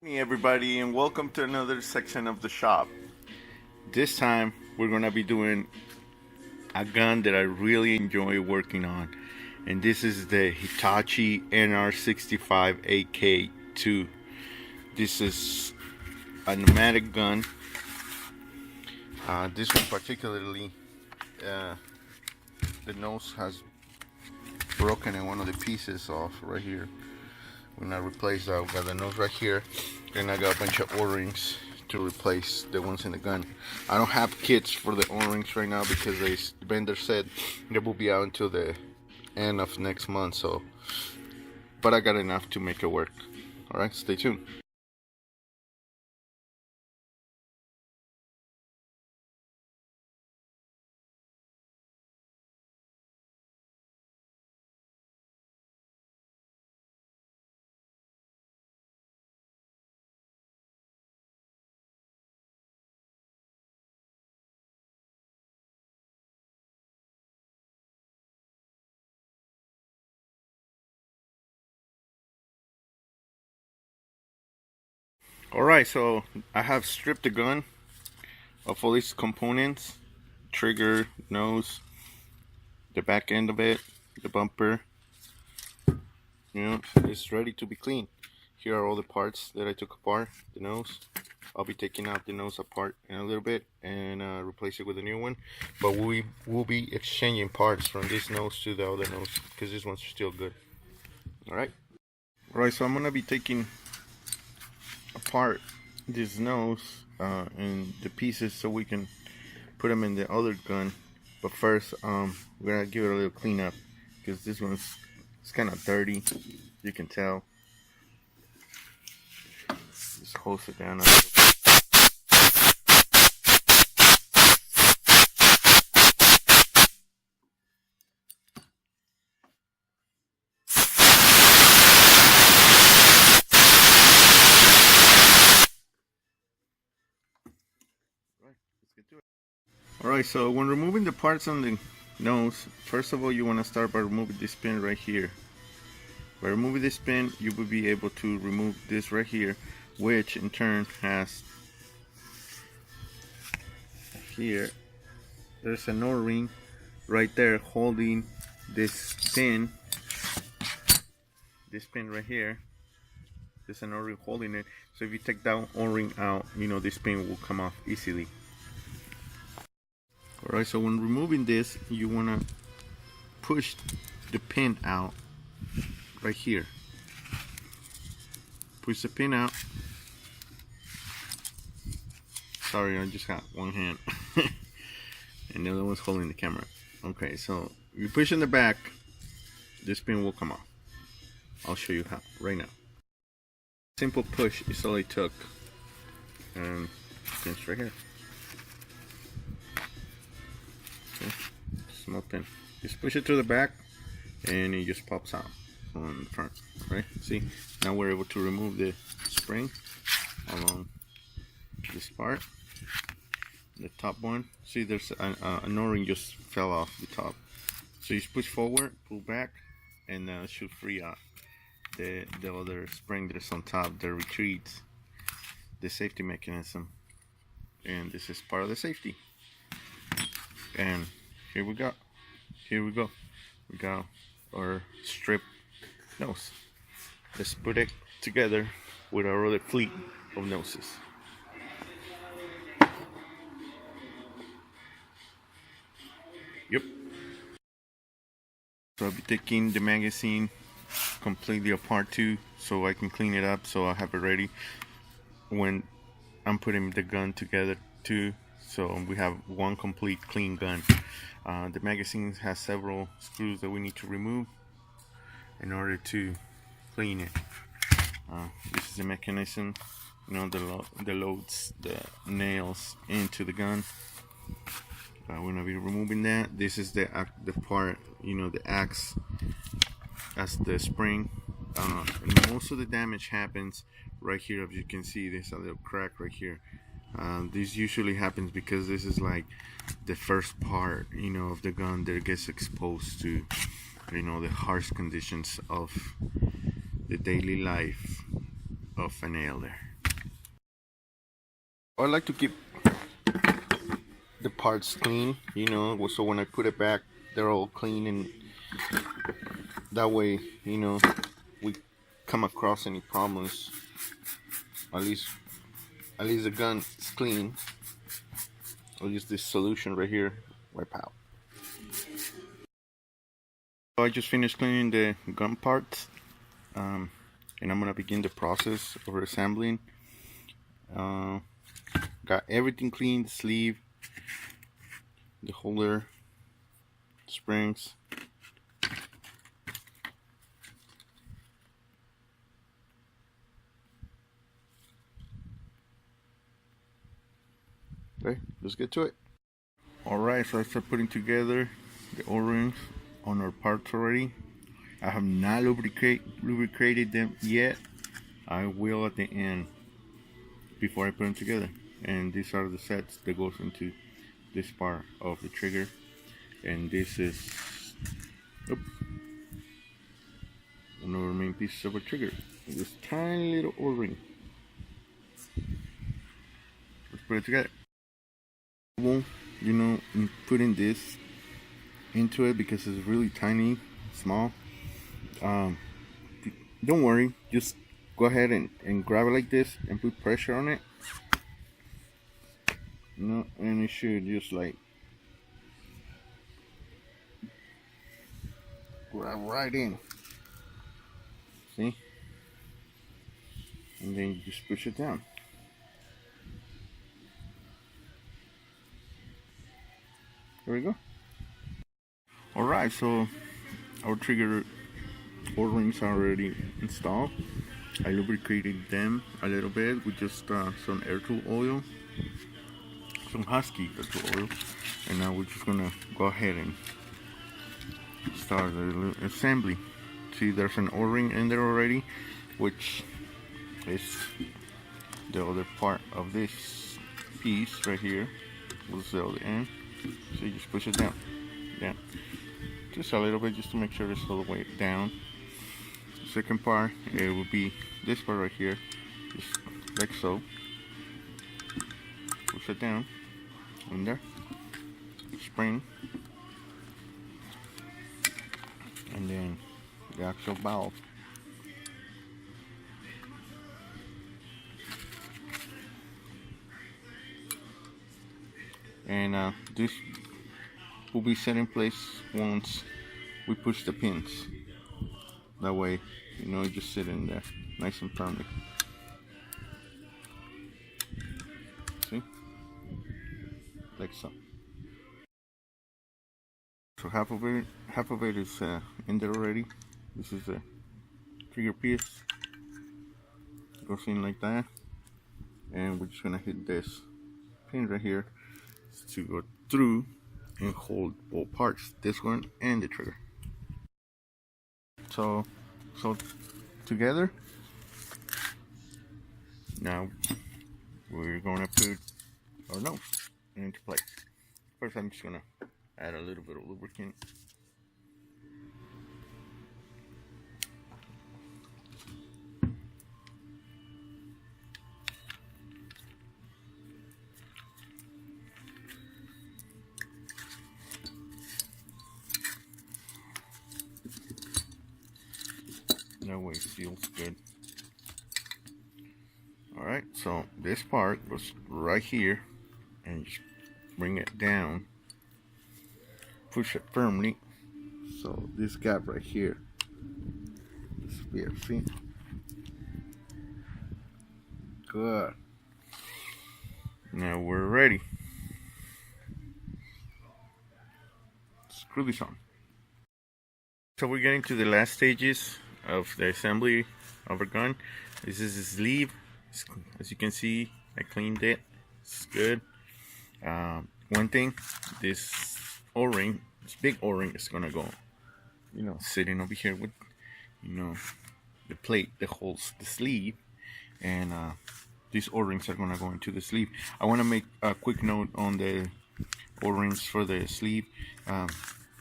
Hey everybody, and welcome to another section of the shop. This time we're going to be doing a gun that I really enjoy working on, and this is the Hitachi NR65AK2. This is a pneumatic gun. This one particularly, the nose has broken in one of the pieces off right here. When I replace that, I've got the nose right here, and I got a bunch of O-rings to replace the ones in the gun. I don't have kits for the O-rings right now because the vendor said they will be out until the end of next month. So, but I got enough to make it work. All right, stay tuned. All right, so I have stripped the gun of all these components: trigger, nose, the back end of it, the bumper. It's ready to be cleaned. Here are all the parts that I took apart. The nose, I'll be taking out the nose apart in a little bit and replace it with a new one. But we will be exchanging parts from this nose to the other nose because this one's still good. All right, so I'm gonna be taking apart this nose and the pieces so we can put them in the other gun. But first, we're gonna give it a little cleanup because this one's kind of dirty. You can tell. Just hose it down a little bit. Alright, so when removing the parts on the nose, first of all you want to start by removing this pin right here. By removing this pin, you will be able to remove this right here, which in turn has here, there's an O-ring right there holding this pin right here. There's an O-ring holding it, so if you take that O-ring out, this pin will come off easily. Alright, so when removing this, you want to push the pin out right here. Push the pin out. Sorry, I just got one hand and the other one's holding the camera. Okay, so you push in the back, this pin will come off. I'll show you how right now. Simple push is all it took, and pin's right here. Okay, small pin. Just push it to the back, and it just pops out on the front. Right? See, now we're able to remove the spring along this part. The top one. See, there's an O-ring just fell off the top. So you just push forward, pull back, and it should free out the other spring that's on top that retreats the safety mechanism. And this is part of the safety. And here we go. We got our strip nose. Let's put it together with our other fleet of noses. Yep. So I'll be taking the magazine completely apart too, so I can clean it up, so I have it ready when I'm putting the gun together too. So we have one complete clean gun. The magazine has several screws that we need to remove in order to clean it. This is the mechanism, that loads the nails into the gun. We're gonna be removing that. This is the part, the axe as the spring. And most of the damage happens right here. As you can see, there's a little crack right here. This usually happens because this is like the first part, of the gun that gets exposed to, the harsh conditions of the daily life of a nailer. I like to keep the parts clean, you know, so when I put it back, they're all clean, and that way, you know, we come across any problems. At least, the gun is clean. I'll use this solution right here, wipe out. So I just finished cleaning the gun parts, and I'm gonna begin the process of assembling. Got everything clean: the sleeve, the holder, springs. Okay, let's get to it. Alright, so I start putting together the O-rings on our parts already. I have not lubricated them yet. I will at the end before I put them together. And these are the sets that goes into this part of the trigger. And this is one of the main pieces of a trigger. This tiny little O-ring. Let's put it together. You know, putting this into it because it's really tiny, small. Don't worry, just go ahead and grab it like this and put pressure on it. No, and it should just like grab right in. See? And then you just push it down. There we go. Alright, so our trigger O-rings are already installed. I lubricated them a little bit with just some air tool oil, some Husky air tool oil, and now we're just gonna go ahead and start the assembly. See, there's an O-ring in there already, which is the other part of this piece right here. Was the other end. So you just push it down, just a little bit, just to make sure it's all the way down. The second part, it will be this part right here, just like so. Push it down in there, spring, and then the actual valve. And this will be set in place once we push the pins. That way, you know, you just sit in there nice and firmly. See? Like so. So half of it is in there already. This is the trigger piece. Goes in like that. And we're just gonna hit this pin right here to go through and hold both parts, this one and the trigger. So together. Now we're gonna put our nose into place. First, I'm just gonna add a little bit of lubricant. That way it feels good. Alright, so this part goes right here, and just bring it down, push it firmly. So this gap right here, see? Good. Now we're ready. Screw this on. So we're getting to the last stages of the assembly of our gun. This is the sleeve. As you can see, I cleaned it. It's good. One thing, this O-ring, this big O-ring is gonna go, you know, sitting over here with, you know, the plate that holds the sleeve, and these O-rings are gonna go into the sleeve. I want to make a quick note on the O-rings for the sleeve.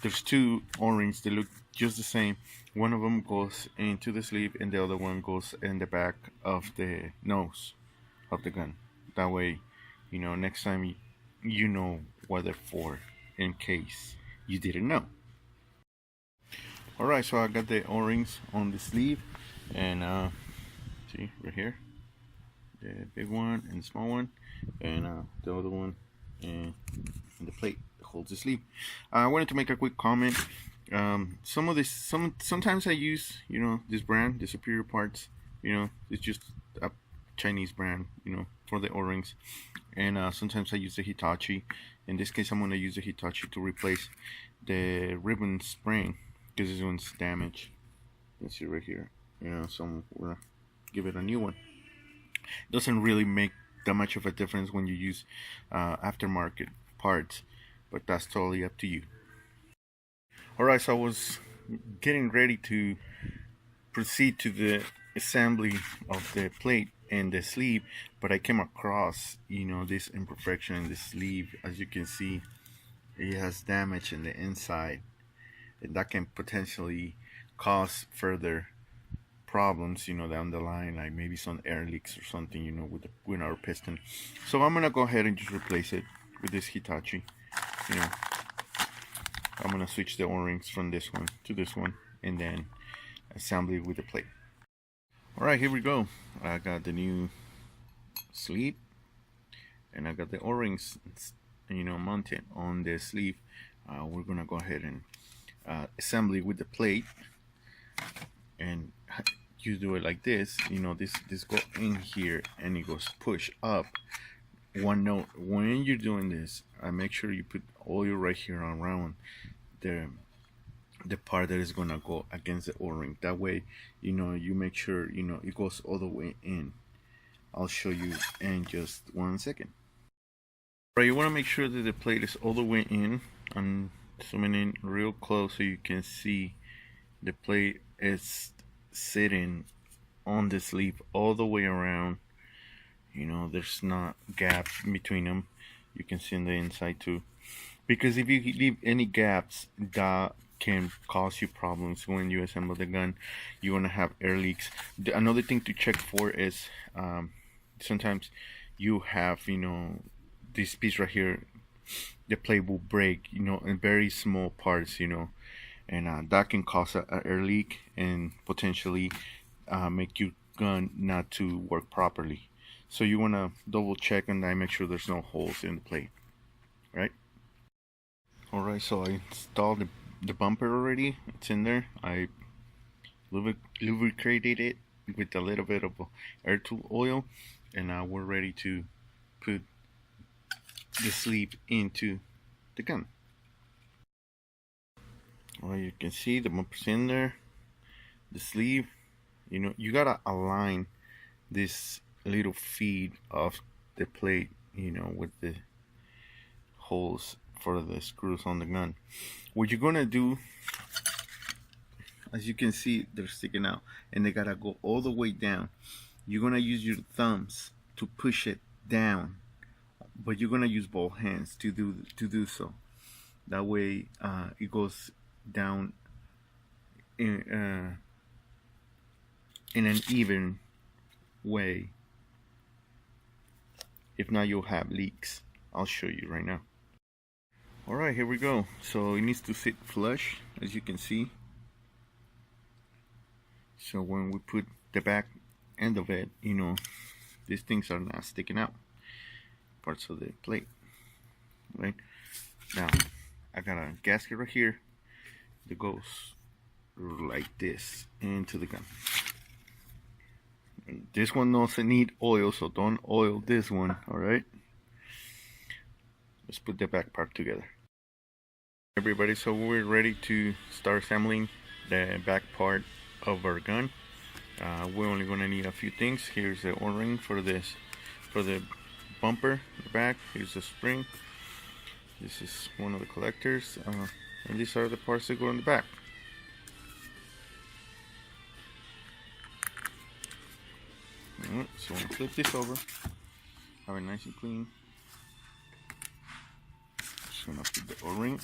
There's two O-rings that look just the same. One of them goes into the sleeve and the other one goes in the back of the nose of the gun. That way next time you know what they're for, in case you didn't know. Alright, so I got the O-rings on the sleeve, and see right here, the big one and the small one, and the other one and the plate that holds the sleeve. I wanted to make a quick comment. Sometimes I use this brand, the Superior Parts. It's just a Chinese brand, for the O-rings, and sometimes I use the Hitachi. In this case, I'm going to use the Hitachi to replace the ribbon spring because this one's damaged. You can see right here, so I'm going to give it a new one. Doesn't really make that much of a difference when you use aftermarket parts, but that's totally up to you. Alright, so I was getting ready to proceed to the assembly of the plate and the sleeve, but I came across this imperfection in the sleeve. As you can see, it has damage in the inside, and that can potentially cause further problems down the line, like maybe some air leaks or something with our piston. So I'm gonna go ahead and just replace it with this Hitachi. I'm gonna switch the O-rings from this one to this one, and then assemble it with the plate. Alright, here we go. I got the new sleeve, and I got the O-rings mounted on the sleeve. We're gonna go ahead and assemble it with the plate, and you do it like this. This go in here and it goes push up. One note: when you're doing this, make sure you put oil right here around the part that is gonna go against the O-ring. That way, you make sure it goes all the way in. I'll show you in just 1 second. Right, you want to make sure that the plate is all the way in. I'm zooming in real close so you can see the plate is sitting on the sleeve all the way around. There's not gaps between them. You can see on the inside too, because if you leave any gaps, that can cause you problems when you assemble the gun. You want to have air leaks. Another thing to check for is sometimes you have this piece right here, the plate will break in very small parts, and that can cause an air leak and potentially make your gun not to work properly. So you want to double check and make sure there's no holes in the plate, right? Alright, so I installed the bumper already. It's in there. I lubricated it with a little bit of air tool oil, and now we're ready to put the sleeve into the gun. Well, you can see the bumper's in there. The sleeve, you gotta align this little feed of the plate, with the holes for the screws on the gun. What you're gonna do, as you can see, they're sticking out and they gotta go all the way down. You're gonna use your thumbs to push it down, but you're gonna use both hands to do so. That way it goes down in an even way. If not, you'll have leaks. I'll show you right now. Alright, here we go. So it needs to sit flush, as you can see. So when we put the back end of it, these things are not sticking out, parts of the plate. Right now, I got a gasket right here that goes like this into the gun. And this one doesn't need oil, so don't oil this one. Alright, let's put the back part together. Everybody, so we're ready to start assembling the back part of our gun. We're only going to need a few things. Here's the O-ring for the bumper, the back. Here's the spring. This is one of the collectors, and these are the parts that go in the back. Alright, so I'm gonna flip this over, have it nice and clean. Just gonna put the O-ring.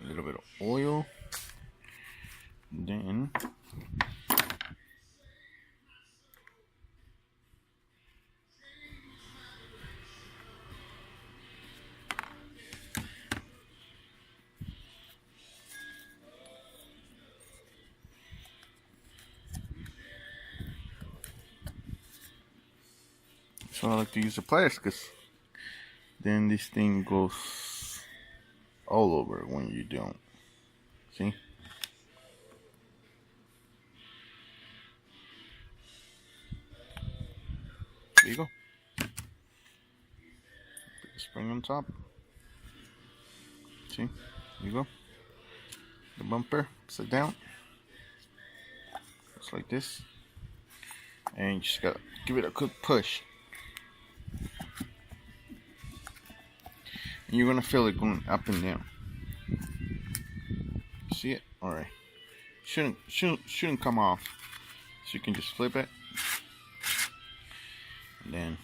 a little bit of oil, then so I like to use the pliers because then this thing goes all over when you don't. See? There you go. Put the spring on top. See? There you go. The bumper, sit down. Just like this. And you just gotta give it a good push. And you're gonna feel it going up and down. See it? Alright. Shouldn't come off. So you can just flip it. And then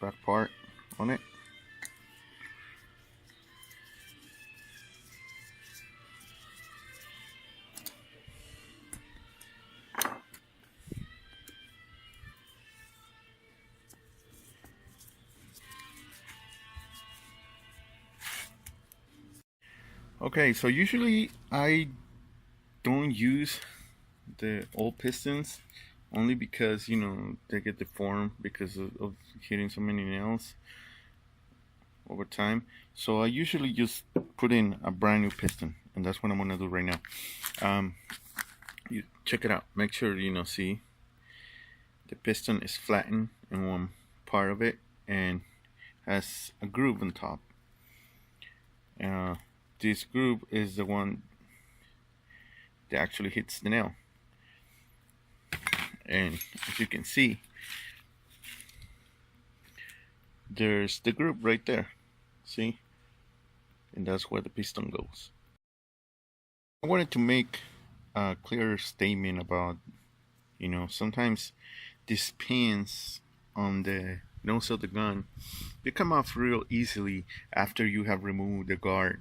put the back part on it. Okay, so usually I don't use the old pistons only because, you know, they get deformed because of hitting so many nails over time. So I usually just put in a brand new piston, and that's what I'm gonna do right now. You check it out. Make sure, you know, see the piston is flattened in one part of it and has a groove on top. This groove is the one that actually hits the nail, and as you can see, there's the groove right there. See? And that's where the piston goes. I wanted to make a clear statement about, you know, sometimes these pins on the nose of the gun, they come off real easily after you have removed the guard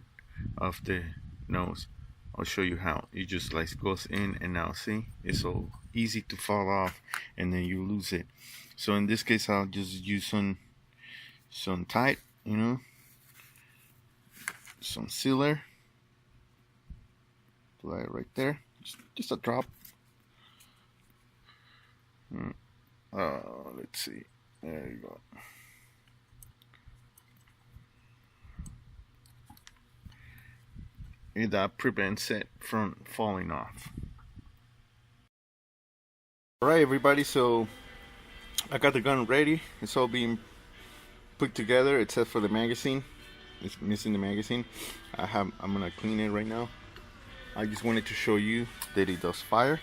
of the nose. I'll show you how. It just like goes in and out. See, it's so easy to fall off and then you lose it. So in this case, I'll just use some tight, you know, some sealer. Apply it right there, just a drop. Let's see, there you go. And that prevents it from falling off. Alright everybody, so I got the gun ready. It's all being put together except for the magazine. It's missing the magazine. I'm gonna clean it right now. I just wanted to show you that it does fire.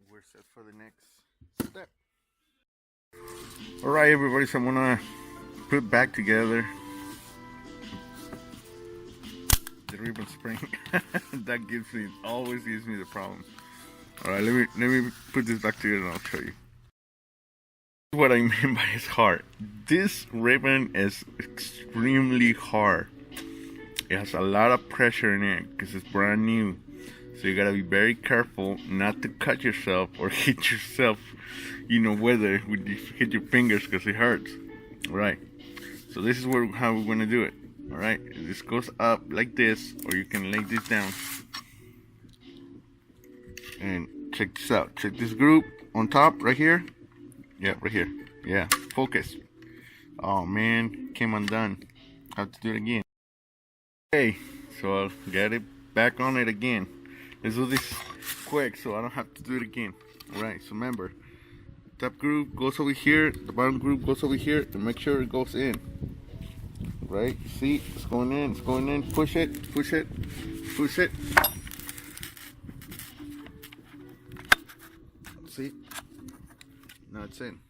We're set for the next step. Alright everybody, so I'm gonna put it back together the ribbon spring. That always gives me the problem. Alright, let me put this back together and I'll show you what I mean by it's hard. This ribbon is extremely hard. It has a lot of pressure in it because it's brand new. So you gotta be very careful not to cut yourself or hit yourself, you know, whether when you hit your fingers because it hurts. Alright, so this is how we're gonna do it. Alright, this goes up like this, or you can lay this down. And check this out. Check this groove on top right here. Yeah, right here. Yeah, focus. Oh man, came undone. I have to do it again. Okay, so I'll get it back on it again. Let's do this quick so I don't have to do it again. Alright, so remember, top groove goes over here, the bottom groove goes over here, and make sure it goes in. Right, see, it's going in, push it, push it, push it. See, now it's in.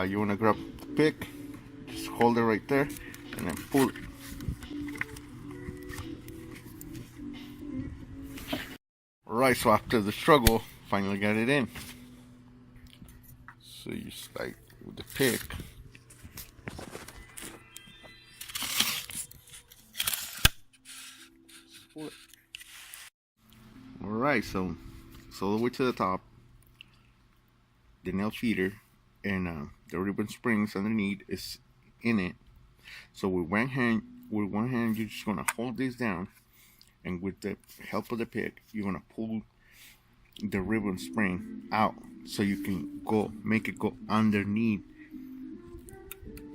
You want to grab the pick, just hold it right there, and then pull it. Right, so after the struggle, finally got it in. So you slide with the pick. Alright, so all the way to the top, the nail feeder and the ribbon springs underneath is in it. So with one hand you're just gonna hold this down, and with the help of the pick, you're gonna pull the ribbon spring out so you can make it go underneath.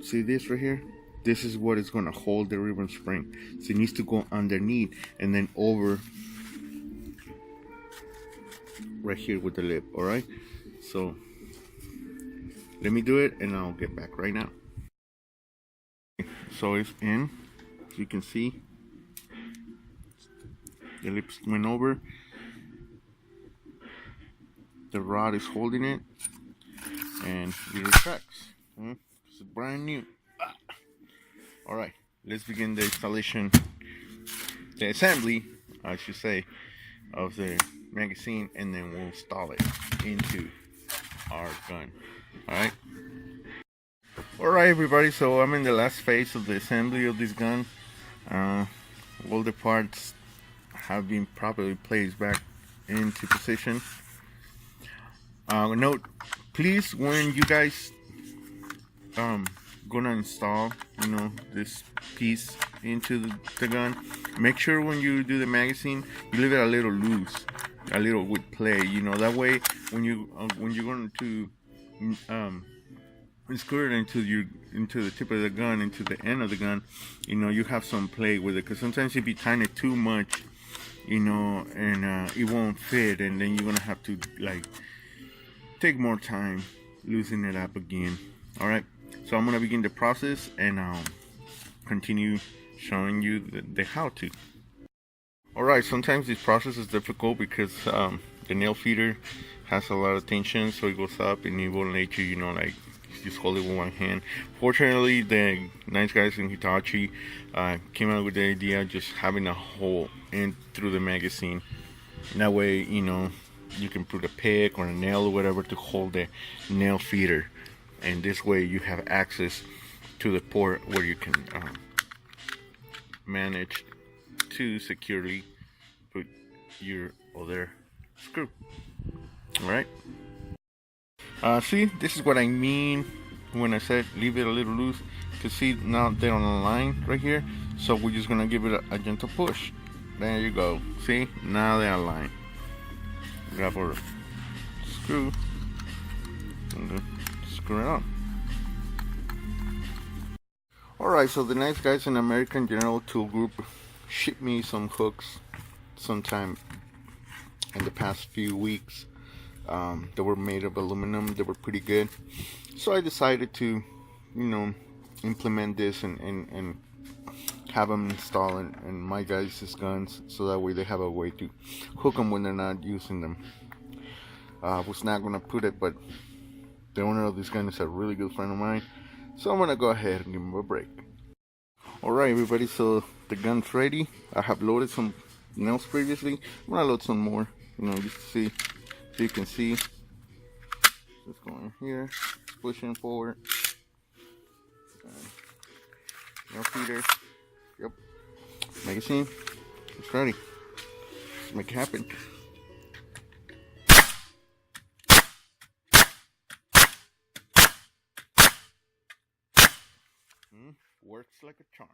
See this right here? This is what is gonna hold the ribbon spring. So it needs to go underneath and then over right here with the lip. All right, so let me do it and I'll get back right now. So it's in, as you can see, the lips went over, the rod is holding it, and it retracts. It's brand new. All right, let's begin the installation, the assembly I should say, of the magazine, and then we'll install it into our gun. Alright everybody, so I'm in the last phase of the assembly of this gun. All the parts have been properly placed back into position. Note, please, when you guys gonna install, this piece into the gun, make sure when you do the magazine, you leave it a little loose, a little with play. That way when you're going to screw it into the tip of the gun, into the end of the gun, you have some play with it, because sometimes if you tighten it too much, and it won't fit, and then you're gonna have to take more time loosening it up again. All right, so I'm gonna begin the process and continue showing you the how to. All right, sometimes this process is difficult because the nail feeder has a lot of tension, so it goes up and it won't let you, just hold it with one hand. Fortunately, the nice guys in Hitachi came out with the idea of just having a hole in through the magazine. And that way, you can put a pick or a nail or whatever to hold the nail feeder, and this way you have access to the port where you can manage to securely put your other screw. All right. See, this is what I mean when I said leave it a little loose. You can see now they're on the line right here, so we're just gonna give it a gentle push. There you go. See, now they're aligned. Grab our screw and screw it on. Alright, so the nice guys in American General Tool Group shipped me some hooks sometime in the past few weeks. They were made of aluminum. They were pretty good, so I decided to implement this and have them install in my guys' guns, so that way they have a way to hook them when they're not using them. I was not gonna put it, but the owner of this gun is a really good friend of mine, so I'm gonna go ahead and give him a break. Alright everybody, so the gun's ready. I have loaded some nails previously. I'm gonna load some more, just to see. So you can see, just going here, pushing forward. Nail feeder, yep. Magazine, it's ready. Let's make it happen. Works like a charm.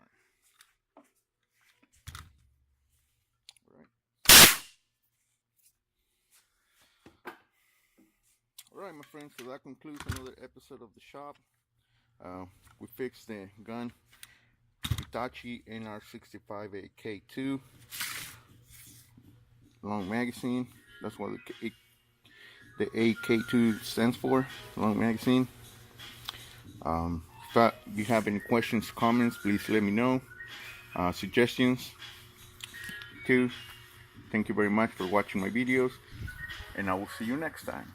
Alright my friends, so that concludes another episode of the shop. We fixed the gun, Hitachi NR65AK2 long magazine. That's what the AK2 stands for, long magazine. If you have any questions, comments, please let me know. Suggestions too. Thank you very much for watching my videos, and I will see you next time.